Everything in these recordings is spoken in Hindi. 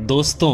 दोस्तों,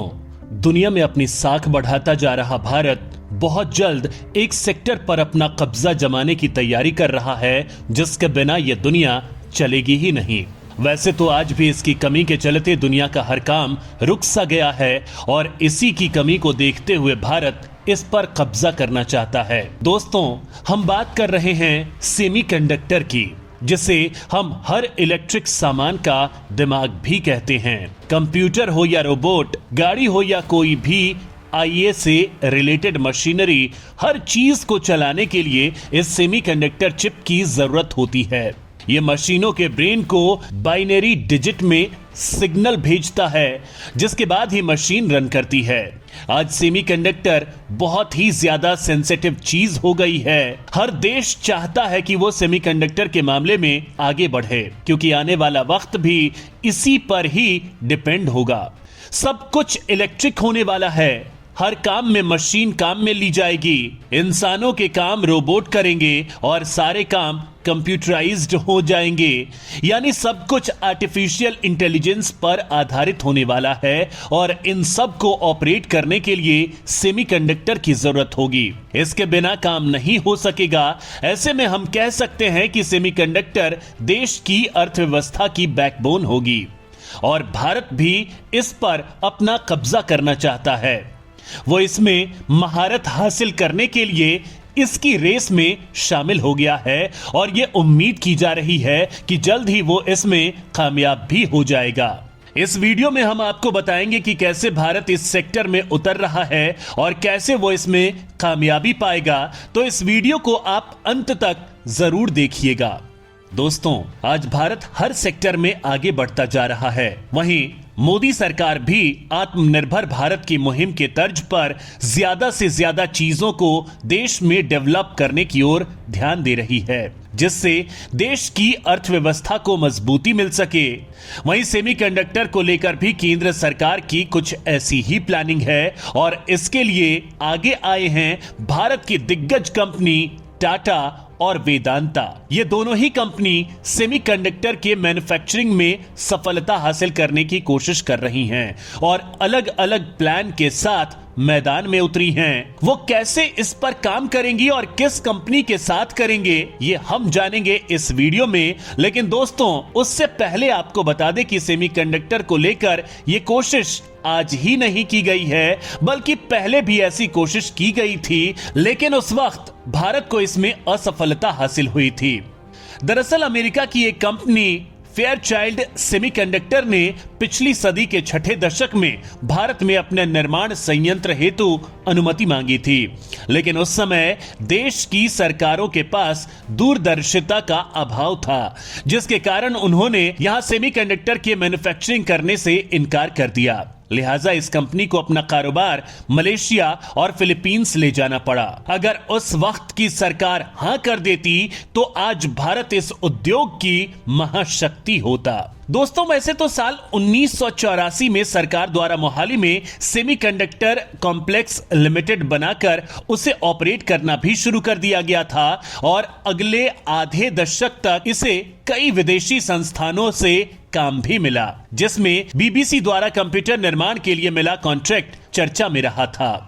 दुनिया में अपनी साख बढ़ाता जा रहा भारत बहुत जल्द एक सेक्टर पर अपना कब्जा जमाने की तैयारी कर रहा है जिसके बिना यह दुनिया चलेगी ही नहीं। वैसे तो आज भी इसकी कमी के चलते दुनिया का हर काम रुक सा गया है और इसी की कमी को देखते हुए भारत इस पर कब्जा करना चाहता है। दोस्तों, हम बात कर रहे हैं सेमीकंडक्टर की, जिसे हम हर इलेक्ट्रिक सामान का दिमाग भी कहते हैं। कंप्यूटर हो या रोबोट, गाड़ी हो या कोई भी आईए से रिलेटेड मशीनरी, हर चीज को चलाने के लिए इस सेमीकंडक्टर चिप की जरूरत होती है। ये मशीनों के ब्रेन को बाइनरी डिजिट में सिग्नल भेजता है, जिसके बाद ही मशीन रन करती है। आज सेमीकंडक्टर बहुत ही ज्यादा सेंसिटिव चीज हो गई है। हर देश चाहता है कि वो सेमीकंडक्टर के मामले में आगे बढ़े, क्योंकि आने वाला वक्त भी इसी पर ही डिपेंड होगा। सब कुछ इलेक्ट्रिक होने वाला है। हर काम में मशीन काम में ली जाएगी। इंसानों के काम रोबोट करेंगे और सारे काम कंप्यूटराइज्ड हो जाएंगे। यानी सब कुछ आर्टिफिशियल इंटेलिजेंस पर आधारित होने वाला है और इन सब को ऑपरेट करने के लिए सेमीकंडक्टर की जरूरत होगी। इसके बिना काम नहीं हो सकेगा। ऐसे में हम कह सकते हैं कि सेमीकंडक्टर देश की अर्थव्यवस्था की बैकबोन होगी और भारत भी इस पर अपना कब्जा करना चाहता है। वो इसमें महारत हासिल करने के लिए इसकी रेस में शामिल हो गया है और ये उम्मीद की जा रही है कि जल्द ही वो इसमें कामयाब भी हो जाएगा। इस वीडियो में हम आपको बताएंगे कि कैसे भारत इस सेक्टर में उतर रहा है और कैसे वो इसमें कामयाबी पाएगा। तो इस वीडियो को आप अंत तक जरूर देखिएगा। दोस्तों, आज भारत हर सेक्टर में आगे बढ़ता जा रहा है। वहीं मोदी सरकार भी आत्मनिर्भर भारत की मुहिम के तर्ज पर ज्यादा से ज्यादा चीजों को देश में डेवलप करने की ओर ध्यान दे रही है, जिससे देश की अर्थव्यवस्था को मजबूती मिल सके। वहीं सेमीकंडक्टर को लेकर भी केंद्र सरकार की कुछ ऐसी ही प्लानिंग है और इसके लिए आगे आए हैं भारत की दिग्गज कंपनी टाटा और वेदांता। ये दोनों ही कंपनी सेमीकंडक्टर के मैन्युफैक्चरिंग में सफलता हासिल करने की कोशिश कर रही हैं और अलग अलग प्लान के साथ मैदान में उतरी हैं। वो कैसे इस पर काम करेंगी और किस कंपनी के साथ करेंगे, ये हम जानेंगे इस वीडियो में। लेकिन दोस्तों, उससे पहले आपको बता दें कि सेमीकंडक्टर को लेकर ये कोशिश आज ही नहीं की गई है, बल्कि पहले भी ऐसी कोशिश की गई थी, लेकिन उस वक्त भारत को इसमें असफलता हासिल हुई थी। दरअसल अमेरिका की एक कंपनी फेयरचाइल्ड सेमीकंडक्टर ने पिछली सदी के छठे दशक में भारत में अपने निर्माण संयंत्र हेतु अनुमति मांगी थी, लेकिन उस समय देश की सरकारों के पास दूरदर्शिता का अभाव था, जिसके कारण उन्होंने यहां सेमीकंडक्टर के मैन्युफैक्चरिंग करने से इनकार कर दिया। लिहाजा इस कंपनी को अपना कारोबार मलेशिया और फिलीपींस ले जाना पड़ा। अगर उस वक्त की सरकार हां कर देती तो आज भारत इस उद्योग की महाशक्ति होता। दोस्तों, वैसे तो साल 1984 में सरकार द्वारा मोहाली में सेमीकंडक्टर कॉम्प्लेक्स लिमिटेड बनाकर उसे ऑपरेट करना भी शुरू कर दिया गया था और अगले आधे दशक तक इसे कई विदेशी संस्थानों से काम भी मिला, जिसमें बीबीसी द्वारा कंप्यूटर निर्माण के लिए मिला कॉन्ट्रैक्ट चर्चा में रहा था।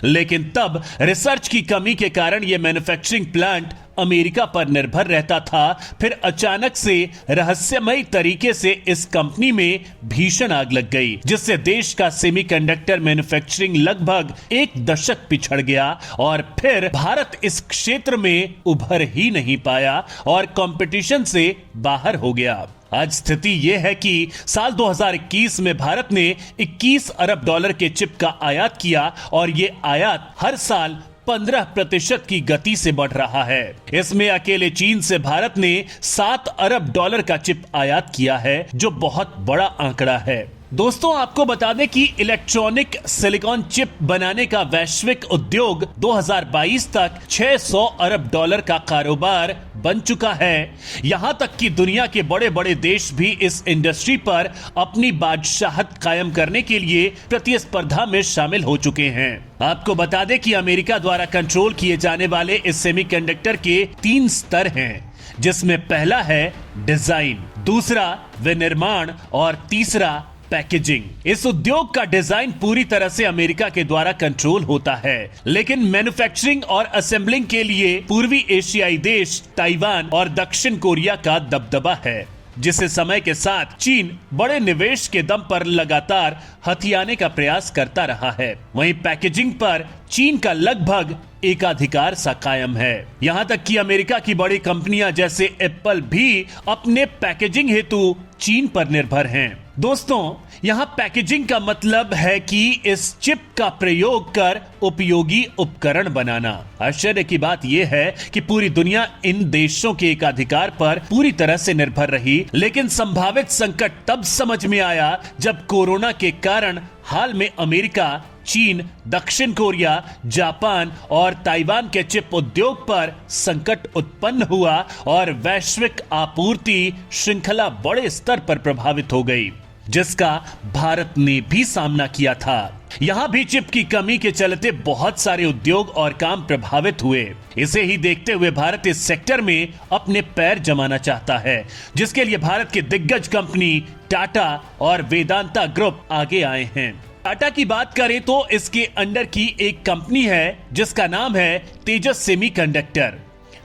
लेकिन तब रिसर्च की कमी के कारण यह मैन्युफैक्चरिंग प्लांट अमेरिका पर निर्भर रहता था। फिर अचानक से रहस्यमयी तरीके से इस कंपनी में भीषण आग लग गई, जिससे देश का सेमीकंडक्टर मैन्युफैक्चरिंग लगभग एक दशक पिछड़ गया और फिर भारत इस क्षेत्र में उभर ही नहीं पाया और कंपटीशन से बाहर हो गया। आज स्थिति यह है कि साल 2021 में भारत ने 21 अरब डॉलर के चिप का आयात किया और ये आयात हर साल 15% की गति से बढ़ रहा है। इसमें अकेले चीन से भारत ने 7 अरब डॉलर का चिप आयात किया है, जो बहुत बड़ा आंकड़ा है। दोस्तों, आपको बता दें कि इलेक्ट्रॉनिक सिलिकॉन चिप बनाने का वैश्विक उद्योग 2022 तक 600 अरब डॉलर का कारोबार बन चुका है। यहां तक कि दुनिया के बड़े बड़े देश भी इस इंडस्ट्री पर अपनी बादशाहत कायम करने के लिए प्रतिस्पर्धा में शामिल हो चुके हैं। आपको बता दें कि अमेरिका द्वारा कंट्रोल किए जाने वाले इस सेमीकंडक्टर के 3 स्तर हैं, जिसमें पहला है डिजाइन, दूसरा विनिर्माण और तीसरा पैकेजिंग। इस उद्योग का डिजाइन पूरी तरह से अमेरिका के द्वारा कंट्रोल होता है, लेकिन मैन्युफैक्चरिंग और असेंबलिंग के लिए पूर्वी एशियाई देश ताइवान और दक्षिण कोरिया का दबदबा है, जिसे समय के साथ चीन बड़े निवेश के दम पर लगातार हथियाने का प्रयास करता रहा है। वहीं पैकेजिंग पर चीन का लगभग एकाधिकार सा कायम है। यहां तक कि अमेरिका की बड़ी कंपनियां जैसे एप्पल भी अपने पैकेजिंग हेतु चीन पर निर्भर हैं। दोस्तों, यहां पैकेजिंग का मतलब है कि इस चिप का प्रयोग कर उपयोगी उपकरण बनाना। आश्चर्य की बात यह है कि पूरी दुनिया इन देशों के एकाधिकार पर पूरी तरह से निर्भर रही, लेकिन संभावित संकट तब समझ में आया जब कोरोना के कारण हाल में अमेरिका, चीन, दक्षिण कोरिया, जापान और ताइवान के चिप उद्योग पर संकट उत्पन्न हुआ और वैश्विक आपूर्ति श्रृंखला बड़े स्तर पर प्रभावित हो गई, जिसका भारत ने भी सामना किया था। यहां भी चिप की कमी के चलते बहुत सारे उद्योग और काम प्रभावित हुए। इसे ही देखते हुए भारत इस सेक्टर में अपने पैर जमाना चाहता है, जिसके लिए भारत की दिग्गज कंपनी टाटा और वेदांता ग्रुप आगे आए हैं। टाटा की बात करें तो इसके अंडर की एक कंपनी है जिसका नाम है तेजस सेमीकंडक्टर,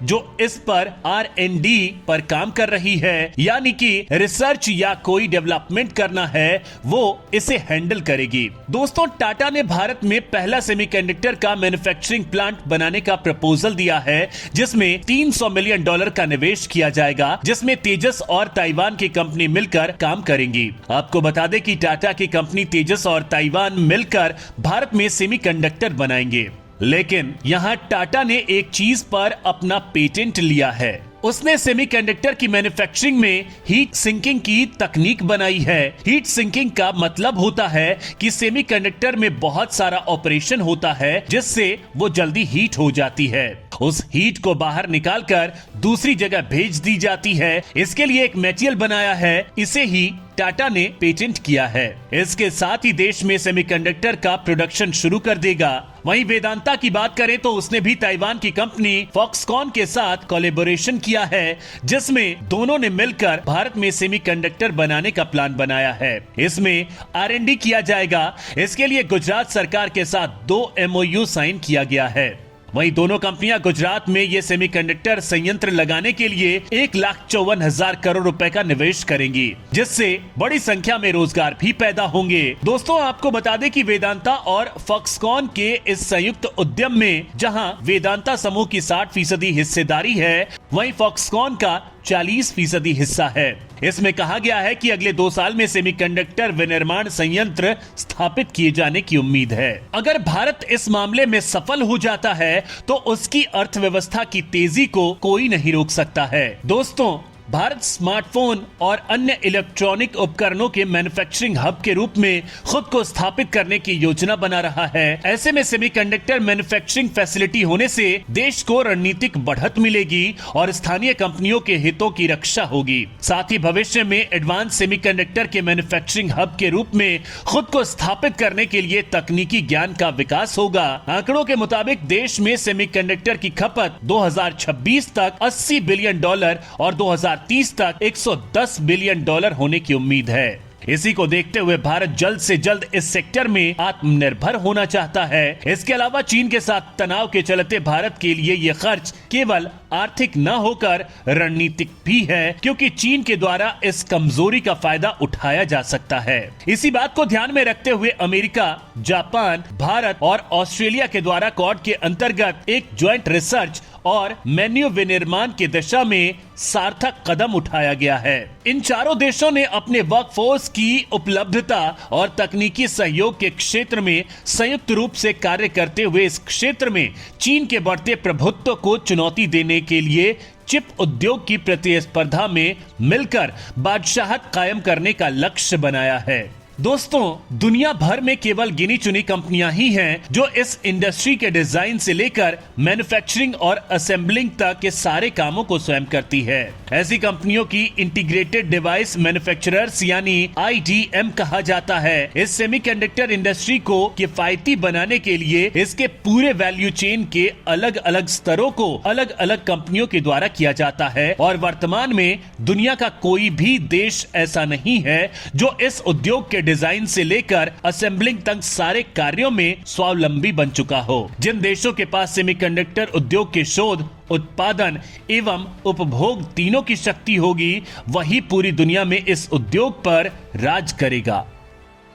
जो इस पर R&D पर काम कर रही है, यानी कि रिसर्च या कोई डेवलपमेंट करना है वो इसे हैंडल करेगी। दोस्तों, टाटा ने भारत में पहला सेमीकंडक्टर का मैन्युफैक्चरिंग प्लांट बनाने का प्रपोजल दिया है, जिसमें $300 मिलियन का निवेश किया जाएगा, जिसमें तेजस और ताइवान की कंपनी मिलकर काम करेंगी। आपको बता दें कि टाटा की कंपनी तेजस और ताइवान मिलकर भारत में सेमीकंडक्टर बनाएंगे, लेकिन यहां टाटा ने एक चीज पर अपना पेटेंट लिया है। उसने सेमीकंडक्टर की मैन्युफैक्चरिंग में हीट सिंकिंग की तकनीक बनाई है। हीट सिंकिंग का मतलब होता है कि सेमीकंडक्टर में बहुत सारा ऑपरेशन होता है, जिससे वो जल्दी हीट हो जाती है। उस हीट को बाहर निकालकर दूसरी जगह भेज दी जाती है। इसके लिए एक मटेरियल बनाया है, इसे ही टाटा ने पेटेंट किया है। इसके साथ ही देश में सेमीकंडक्टर का प्रोडक्शन शुरू कर देगा। वहीं वेदांता की बात करें तो उसने भी ताइवान की कंपनी फॉक्सकॉन के साथ कोलैबोरेशन किया है, जिसमें दोनों ने मिलकर भारत में सेमीकंडक्टर बनाने का प्लान बनाया है। इसमें R&D किया जाएगा। इसके लिए गुजरात सरकार के साथ 2 MOU साइन किया गया है। वहीं दोनों कंपनियां गुजरात में ये सेमीकंडक्टर संयंत्र लगाने के लिए 1,54,000 करोड़ रुपए का निवेश करेंगी, जिससे बड़ी संख्या में रोजगार भी पैदा होंगे। दोस्तों, आपको बता दें कि वेदांता और फॉक्सकॉन के इस संयुक्त उद्यम में जहां वेदांता समूह की 60% हिस्सेदारी है, वहीं फॉक्सकॉन का 40% हिस्सा है। इसमें कहा गया है कि अगले 2 साल में सेमीकंडक्टर विनिर्माण संयंत्र स्थापित किए जाने की उम्मीद है। अगर भारत इस मामले में सफल हो जाता है तो उसकी अर्थव्यवस्था की तेजी को कोई नहीं रोक सकता है। दोस्तों, भारत स्मार्टफोन और अन्य इलेक्ट्रॉनिक उपकरणों के मैन्युफैक्चरिंग हब के रूप में खुद को स्थापित करने की योजना बना रहा है। ऐसे में सेमीकंडक्टर मैन्युफैक्चरिंग फैसिलिटी होने से देश को रणनीतिक बढ़त मिलेगी और स्थानीय कंपनियों के हितों की रक्षा होगी। साथ ही भविष्य में एडवांस सेमीकंडक्टर के मैन्युफैक्चरिंग हब के रूप में खुद को स्थापित करने के लिए तकनीकी ज्ञान का विकास होगा। आंकड़ों के मुताबिक देश में सेमीकंडक्टर की खपत 2026 तक $80 बिलियन और 2030 तक $110 बिलियन होने की उम्मीद है। इसी को देखते हुए भारत जल्द से जल्द इस सेक्टर में आत्मनिर्भर होना चाहता है। इसके अलावा चीन के साथ तनाव के चलते भारत के लिए यह खर्च केवल आर्थिक न होकर रणनीतिक भी है, क्योंकि चीन के द्वारा इस कमजोरी का फायदा उठाया जा सकता है। इसी बात को ध्यान में रखते हुए अमेरिका, जापान, भारत और ऑस्ट्रेलिया के द्वारा क्वाड के अंतर्गत एक ज्वाइंट रिसर्च और मेन्यू विनिर्माण की दिशा में सार्थक कदम उठाया गया है। इन चारों देशों ने अपने वर्कफोर्स की उपलब्धता और तकनीकी सहयोग के क्षेत्र में संयुक्त रूप से कार्य करते हुए इस क्षेत्र में चीन के बढ़ते प्रभुत्व को चुनौती देने के लिए चिप उद्योग की प्रतिस्पर्धा में मिलकर बादशाहत कायम करने का लक्ष्य बनाया है। दोस्तों, दुनिया भर में केवल गिनी चुनी कंपनियां ही हैं जो इस इंडस्ट्री के डिजाइन से लेकर मैन्युफैक्चरिंग और असेंबलिंग तक के सारे कामों को स्वयं करती है। ऐसी कंपनियों की इंटीग्रेटेड डिवाइस मैन्युफैक्चरर्स यानी IDM कहा जाता है। इस सेमीकंडक्टर इंडस्ट्री को किफायती बनाने के लिए इसके पूरे वैल्यू चेन के अलग अलग स्तरों को अलग अलग कंपनियों के द्वारा किया जाता है और वर्तमान में दुनिया का कोई भी देश ऐसा नहीं है जो इस उद्योग के डिजाइन से लेकर असेंबलिंग तक सारे कार्यों में स्वावलंबी बन चुका हो। जिन देशों के पास सेमीकंडक्टर उद्योग के शोध, उत्पादन एवं उपभोग तीनों की शक्ति होगी, वही पूरी दुनिया में इस उद्योग पर राज करेगा।